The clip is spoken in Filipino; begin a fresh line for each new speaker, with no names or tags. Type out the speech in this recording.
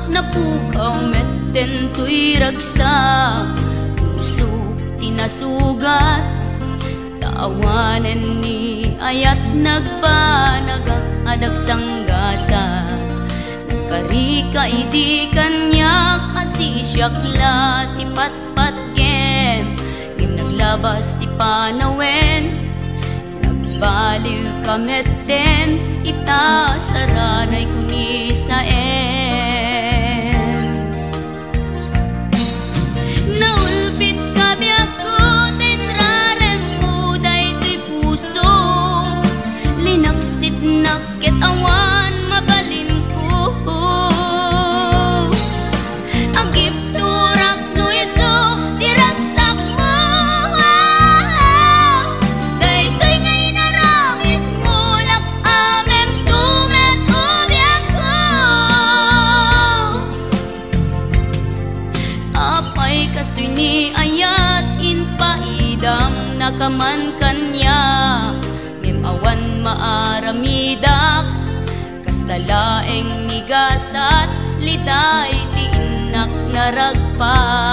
napukaw metten tuy ragsa, puso tinasugat, taawanan ni ayat nagpanagak adag sanggasa. Nagkarika idi kanyak asisyakla ti patpat gem, gem naglabas ti panawen, nagbaliw kametten ita saranay kuni sa naulpit kabiyak ko tenrarem muday ti puso, linaksit nakit awan mabalin ko, agip turak no iso tiraksak mo, daytoy ngay naramit mo lak amem tumet ubiyak ko. Apay kastoy ni ayat inpaidam nakaman kanya, ngem awan maaramidak kastalaeng nigasat liday ti inak naragpa.